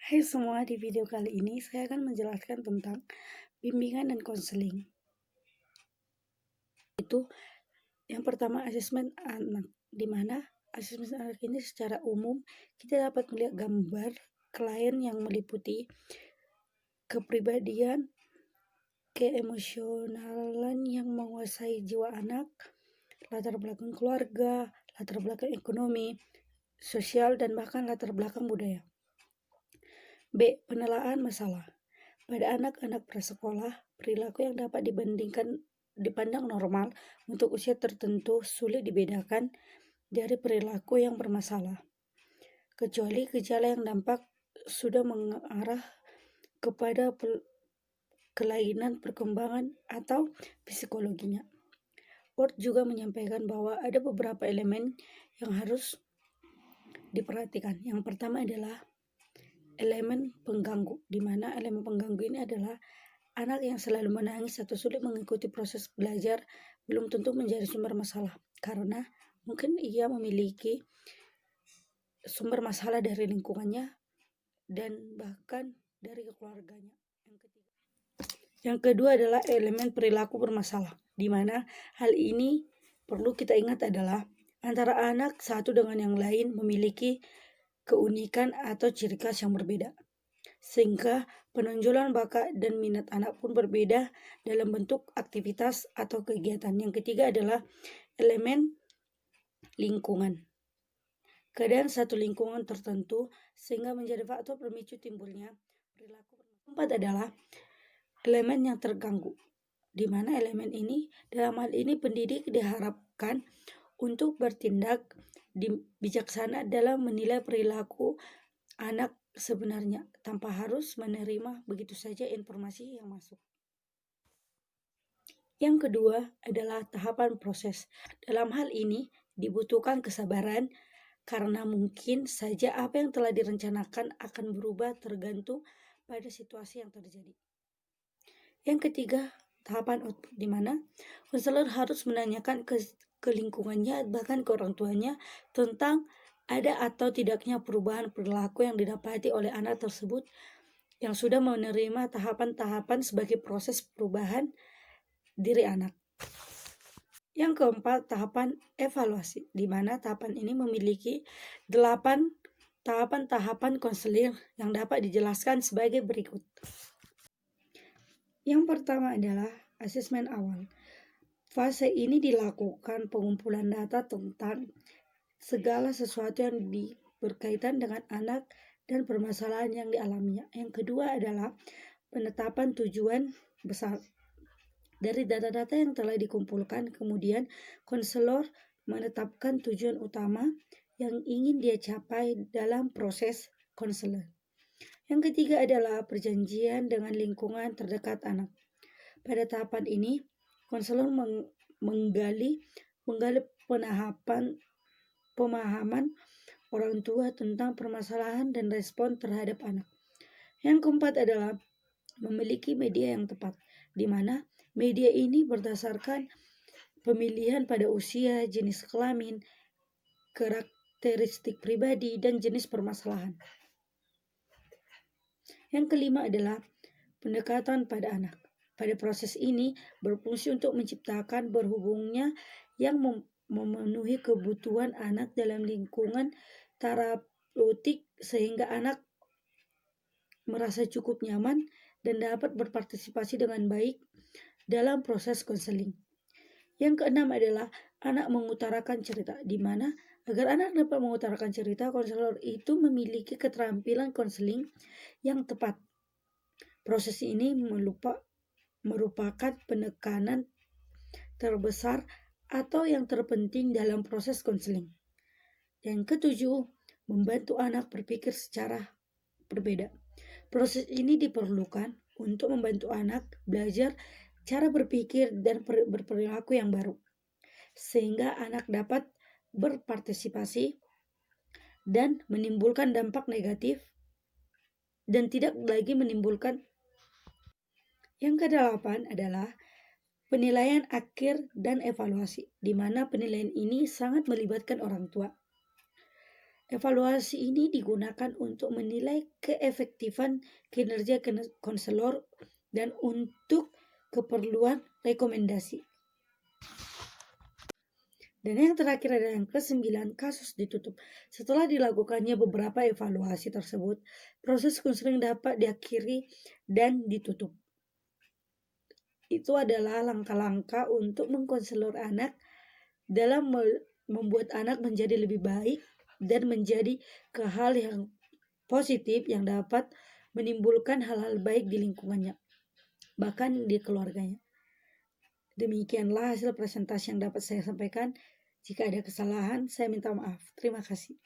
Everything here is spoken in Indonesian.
Hai semua, di video kali ini saya akan menjelaskan tentang bimbingan dan konseling. Itu yang pertama, asesmen anak, di mana asesmen anak ini secara umum kita dapat melihat gambar klien yang meliputi kepribadian, keemosionalan yang menguasai jiwa anak, latar belakang keluarga, latar belakang ekonomi, sosial, dan bahkan latar belakang budaya. B. Penelaan masalah. Pada anak-anak prasekolah, perilaku yang dapat dipandang normal untuk usia tertentu sulit dibedakan dari perilaku yang bermasalah, kecuali gejala yang dampak sudah mengarah kepada kelainan perkembangan atau psikologinya. Ward juga menyampaikan bahwa ada beberapa elemen yang harus diperhatikan. Yang pertama adalah elemen pengganggu, di mana elemen pengganggu ini adalah anak yang selalu menangis atau sulit mengikuti proses belajar belum tentu menjadi sumber masalah, karena mungkin ia memiliki sumber masalah dari lingkungannya dan bahkan dari keluarganya. Yang kedua adalah elemen perilaku bermasalah, di mana hal ini perlu kita ingat adalah antara anak satu dengan yang lain memiliki keunikan atau ciri khas yang berbeda, sehingga penonjolan bakat dan minat anak pun berbeda dalam bentuk aktivitas atau kegiatan. Yang ketiga adalah elemen lingkungan. Keadaan satu lingkungan tertentu sehingga menjadi faktor pemicu timbulnya perilaku. Keempat adalah elemen yang terganggu, di mana elemen ini, dalam hal ini pendidik diharapkan untuk bertindak bijaksana dalam menilai perilaku anak sebenarnya tanpa harus menerima begitu saja informasi yang masuk. Yang kedua adalah tahapan proses. Dalam hal ini dibutuhkan kesabaran karena mungkin saja apa yang telah direncanakan akan berubah tergantung pada situasi yang terjadi. Yang ketiga, tahapan output, di mana konselor harus menanyakan ke lingkungannya, bahkan ke orang tuanya, tentang ada atau tidaknya perubahan perilaku yang didapati oleh anak tersebut yang sudah menerima tahapan-tahapan sebagai proses perubahan diri anak. Yang keempat, tahapan evaluasi, di mana tahapan ini memiliki 8 tahapan-tahapan konseling yang dapat dijelaskan sebagai berikut. Yang pertama adalah asesmen awal. Fase ini dilakukan pengumpulan data tentang segala sesuatu yang berkaitan dengan anak dan permasalahan yang dialaminya. Yang kedua adalah penetapan tujuan besar. Dari data-data yang telah dikumpulkan, kemudian konselor menetapkan tujuan utama yang ingin dia capai dalam proses konselor. Yang ketiga adalah perjanjian dengan lingkungan terdekat anak. Pada tahapan ini, konselor menggali pemahaman orang tua tentang permasalahan dan respon terhadap anak. Yang keempat adalah memiliki media yang tepat, di mana media ini berdasarkan pemilihan pada usia, jenis kelamin, karakteristik pribadi, dan jenis permasalahan. Yang kelima adalah pendekatan pada anak. Pada proses ini berfungsi untuk menciptakan berhubungnya yang memenuhi kebutuhan anak dalam lingkungan terapeutik sehingga anak merasa cukup nyaman dan dapat berpartisipasi dengan baik dalam proses konseling. Yang keenam adalah anak mengutarakan cerita, di mana agar anak dapat mengutarakan cerita, konselor itu memiliki keterampilan konseling yang tepat. Proses ini merupakan penekanan terbesar atau yang terpenting dalam proses konseling. Yang ketujuh, membantu anak berpikir secara berbeda. Proses ini diperlukan untuk membantu anak belajar cara berpikir dan berperilaku yang baru, sehingga anak dapat berpartisipasi dan menimbulkan dampak negatif dan tidak lagi menimbulkan. Yang kedelapan adalah penilaian akhir dan evaluasi, di mana penilaian ini sangat melibatkan orang tua. Evaluasi ini digunakan untuk menilai keefektifan kinerja konselor dan untuk keperluan rekomendasi. Dan yang terakhir adalah yang ke-9, kasus ditutup. Setelah dilakukannya beberapa evaluasi tersebut, proses konseling dapat diakhiri dan ditutup. Itu adalah langkah-langkah untuk mengkonselor anak dalam membuat anak menjadi lebih baik dan menjadi ke hal yang positif yang dapat menimbulkan hal-hal baik di lingkungannya, bahkan di keluarganya. Demikianlah hasil presentasi yang dapat saya sampaikan. Jika ada kesalahan, saya minta maaf. Terima kasih.